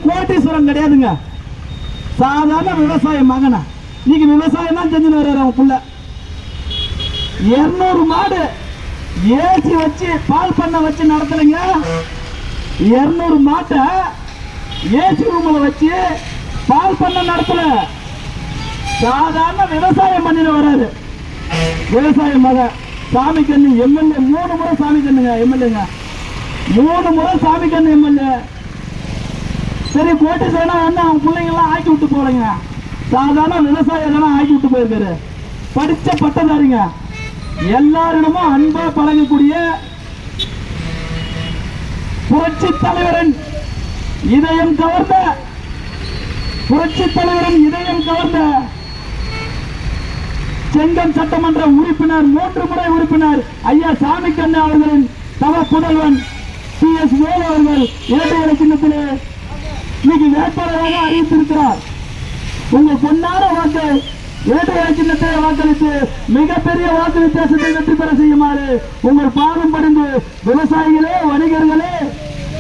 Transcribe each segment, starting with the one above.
கோட்டீஸ்வரம் கிடையாதுங்க, சாதாரண விவசாய மகனா. இன்னைக்கு விவசாயம் தான் செஞ்சுன்னு வர்றாரு அவன் புள்ள. 200 மாடு ஏசி வச்சு பால் பண்ண வச்சு நடத்தலைங்க. 200 மாட்டை ஏசி ரூம்ல வச்சு பால் பண்ண நடத்தல, சாதாரண விவசாயம் பண்ணிட்டு வர்றாரு. விவசாய மகன் சாமி கண்ணு எம்எல்ஏ 3 முறை சாமி கண்ணுங்க எம்எல்ஏங்க, 3 முறை சாமி கண்ணு எம்எல்ஏ. சரி கோட்டீஸ்வரனா வந்து அவன் பிள்ளைங்க எல்லாம் ஆக்கி விட்டு போறீங்க, சாதாரண விவசாயம் ஆக்கி விட்டு போயிருக்காரு. படிச்ச பட்டதாரிங்க, எல்லாரிடமும் அன்பா பழகக்கூடிய புரட்சி தலைவரின் இதயம் கவர்ந்த செங்கன் சட்டமன்ற உறுப்பினர் 3 முறை உறுப்பினர் ஐயா சாமி கண்ணு அவர்களின் தவ புதல்வன் PS வேலு அவர்கள் இரட்டை இலை சின்னத்திலே இன்னைக்கு வேட்பாளராக அறிவித்திருக்கிறார். உங்கள் பொன்னான வாக்கு இரட்டை இலை சின்னத்தை வாக்களித்து மிகப்பெரிய வாக்கு வித்தியாசத்தை வெற்றி பெற செய்யுமாறு உங்கள் பாதம் பணிந்து விவசாயிகளே, வணிகர்களே,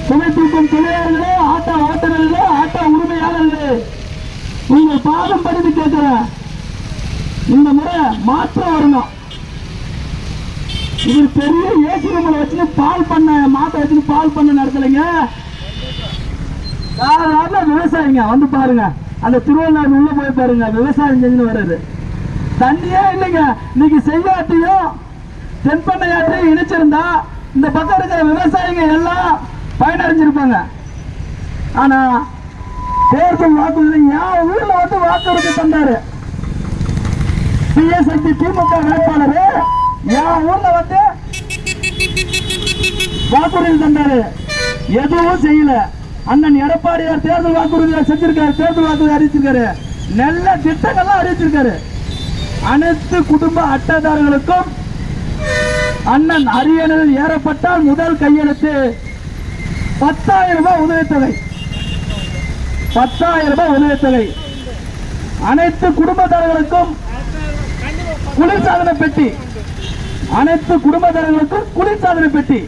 சுமை தூக்கும் தொழிலாளர்களே, ஆட்டோ ஓட்டுநர்களே, ஆட்டோ உரிமையாளர்களே, உங்கள் பாதம் பணிந்து கேட்கிறேன். இந்த முறை மாற்றம் வரணும். இது பெரிய ஏசி ரூம்ல வச்சு பால் பண்ண மாட்டை வச்சு பால் பண்ண நடத்தலைங்க, சாதாரண விவசாயிங்க. வந்து பாருங்க, அந்த திருவள்ளாறு உள்ள போய் பாருங்க, விவசாயம் செஞ்சுன்னு வர்றது. தண்ணியே இல்லைங்க. இன்னைக்கு செய்யாட்டையும் தென்பண்ணையாற்றையும் இணைச்சிருந்தா இந்த பக்கம் இருக்கிற விவசாயிங்க எல்லாம் பயனடைஞ்சிருப்பாங்க. ஆனா தேர்தல் வாக்குறுதி என் ஊர்ல வந்து வாக்குறுதி தந்தாரு. பிஎஸ்ஐடி திமுக வேட்பாளர் என் ஊர்ல வந்து வாக்குறுதி தந்தாரு, எதுவும் செய்யல. அண்ணன் எடப்பாடியார் தேர்தல் வாக்குறுதியை செஞ்சிருக்காரு, தேர்தல் வாக்குறுதி அறிவிச்சிருக்காரு, நல்ல திட்டங்கள்லாம் அறிவிச்சிருக்காரு. அனைத்து குடும்ப அட்டைதாரர்களுக்கும் அண்ணன் அரியணையில் ஏறப்பட்டால் முதல் கையெழுத்து 10,000 ரூபாய் உதவித்தொகை, 10,000 ரூபாய் உதவித்தொகை. அனைத்து குடும்பத்தாரர்களுக்கும் குளிர்சாதன பெட்டி, அனைத்து குடும்பத்தாரர்களுக்கும் குளிர்சாதன பெட்டி.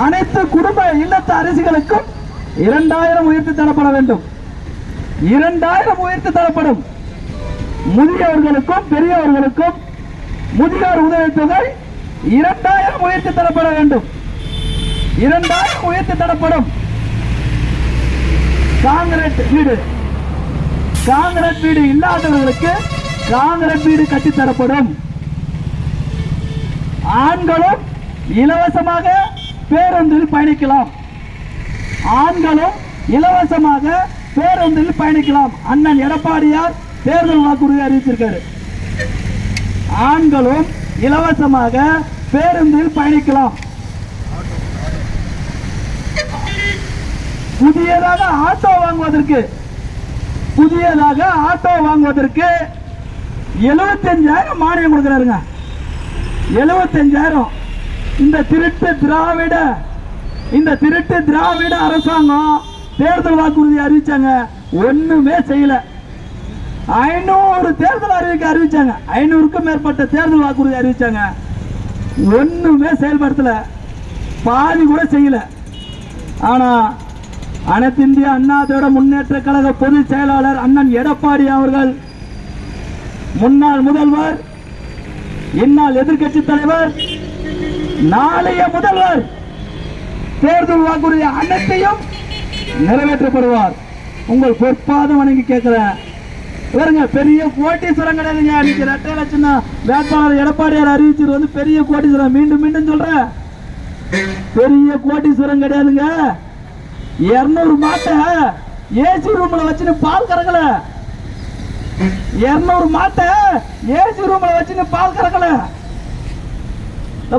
அனைத்து குடும்ப இல்லத்து அரசிகளுக்கும் 2,000 உயர்த்தி தரப்பட வேண்டும், 2,000 உயர்த்தி தரப்படும். முதியவர்களுக்கும் பெரியவர்களுக்கும் முதியோர் உதவித்தொகை 2,000 உயர்த்தி தரப்பட வேண்டும், 2,000 உயர்த்தி தரப்படும். காங்கிரீட் வீடு இல்லாதவர்களுக்கு காங்கிரீட் வீடு கட்டி தரப்படும். ஆண்களும் இலவசமாக பேருந்தில் பயணிக்கலாம், ஆண்களும் இலவசமாக பேருந்தில் பயணிக்கலாம். அண்ணன் எடப்பாடியார் தேர்தல் வாக்குறுதி அறிவிச்சிருக்காரு, ஆண்களும் இலவசமாக பேருந்தில் பயணிக்கலாம். புதியதாக ஆட்டோ வாங்குவதற்கு 75,000 மானியம் கொடுக்கிறாருங்க, 75,000. இந்த திருட்டு திராவிட அரசாங்கம் தேர்தல் வாக்குறுதி அறிவிச்சாங்க, ஒண்ணுமே செய்யல. 500 தேர்தல் அறிவிச்சாங்க, 500க்கும் மேற்பட்ட தேர்தல் வாக்குறுதி அறிவிச்சாங்க, ஒண்ணுமே செயல்படுத்தல, பாதி கூட செய்யல. ஆனா அனைத்து இந்திய அண்ணா திராவிட முன்னேற்ற கழக பொதுச் செயலாளர் அண்ணன் எடப்பாடி அவர்கள், முன்னாள் முதல்வர், இந்நாள் எதிர்கட்சி தலைவர், நாளைய முதல்வர், தேர்தல் வாக்குறுதி அனைத்தையும் நிறைவேற்றப்படுவார். உங்கள் பொற்பாதம் வணங்கி கேட்கிறேன். பாருங்க, பெரிய கோட்டீஸ்வரம் கிடையாதுங்க. இன்னைக்கு இரட்டை இலட்சம் வேட்பாளர் எடப்பாடியார் அறிவிச்சது வந்து பெரிய கோட்டீஸ்வரம். மீண்டும் மீண்டும் சொல்றேன், பெரிய கோட்டீஸ்வரம் கிடையாதுங்க. 200 மாட்டை ஏசி ரூம்ல வச்சுன்னு பால் கறக்கல, 200 மாட்டை ஏசி ரூம்ல வச்சுன்னு பால் கறக்கல.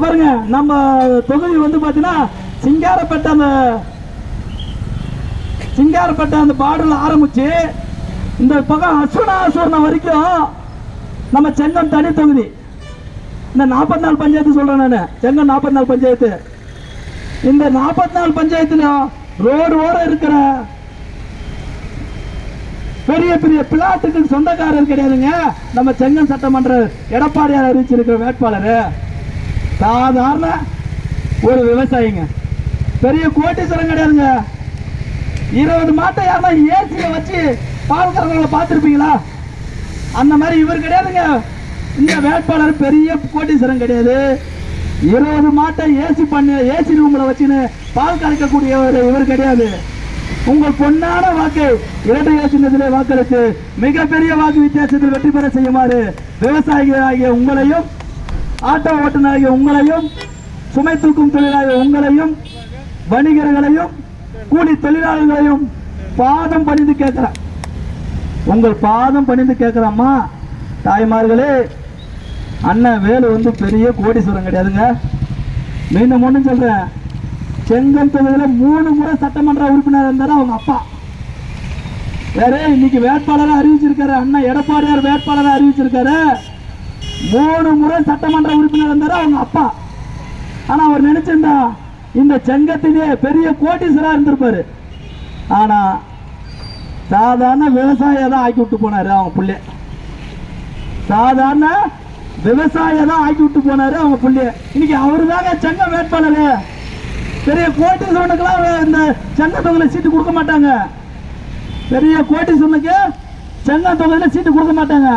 பாருங்க, நம்ம தொகுதி வந்து பாத்தீங்கன்னா சிங்காரப்பட்ட அந்த பார்டர்ல ஆரம்பிச்சு இந்த பக்கம் அசுவனம் வரைக்கும் நம்ம செங்கம் தனி தொகுதி. இந்த 44 பஞ்சாயத்து சொல்றேன் நான், செங்கம் 44 பஞ்சாயத்து. இந்த 44 பஞ்சாயத்துல ரோடு ஓர இருக்கிற பெரிய பெரிய பிளாட்டுக்கு சொந்தக்காரர் கிடையாதுங்க. நம்ம செங்கம் சட்டமன்ற எடப்பாடியார் அறிவிச்சிருக்கிற வேட்பாளர் சாதாரண ஒரு விவசாயிங்க, பெரிய கோட்டீஸ்வரம் கிடையாதுங்க. 20 மாட்டை யாருன்னா ஏசியில வச்சு பால் கறவங்களை பார்த்துருப்பீங்களா? அந்த மாதிரி இவர் கிடையாதுங்க. இந்த வேட்பாளர் பெரிய கோட்டீஸ்வரன் கிடையாது. 20 மாட்டை ஏசி ரூம்ல வச்சுன்னு பால் கறக்கக்கூடிய இவர் கிடையாது. உங்கள் பொன்னான வாக்கை இரட்டை இலை சின்னத்திலே வாக்களித்து மிகப்பெரிய வாக்கு வித்தியாசத்தில் வெற்றி பெற செய்யுமாறு விவசாயிகளாகிய உங்களையும், ஆட்டோ ஓட்டுநராகிய உங்களையும், சுமை தூக்கும் தொழிலாகிய உங்களையும், வணிகர்களையும், கூலி தொழிலாளர்களையும் பாதம் பணிந்து கேட்கிறேன். உங்கள் பாதம் பணிந்து கேட்கிறோம்மா தாய்மார்களே. அண்ணன் வேலு பெரிய கோடீஸ்வரன் கிடையாதுங்க. மீண்டும் ஒன்றும் சொல்றேன், செங்கம் தொகுதியில் 3 முறை சட்டமன்ற உறுப்பினர் இருந்தாரு அவங்க அப்பா. வேற இன்னைக்கு வேட்பாளராக அறிவிச்சிருக்காரு அண்ணன் எடப்பாடியார் வேட்பாளராக அறிவிச்சிருக்காரு. 3 முறை சட்டமன்ற உறுப்பினர் இருந்தாரு அவங்க அப்பா. ஆனா அவர் நினைச்சிருந்தா இந்த செங்கத்திலே பெரிய கோட்டீஸ்வரா இருந்திருப்பாரு. ஆனா சாதாரண விவசாயியை தான் ஆக்கி விட்டு போனாரு அவங்க புள்ளை. சாதாரண விவசாயியை தான் ஆக்கி விட்டு போனாரு அவங்க புள்ளை. இன்னைக்கு அவரு தாங்க செங்கம் வேட்பாளர். பெரிய கோட்டீஸ்வரனுக்கெல்லாம் இந்த செங்கம் தொகுதியில் சீட்டு கொடுக்க மாட்டாங்க. பெரிய கோட்டீஸ்வரனுக்கு செங்கம் தொகுதியில் சீட்டு கொடுக்க மாட்டாங்க.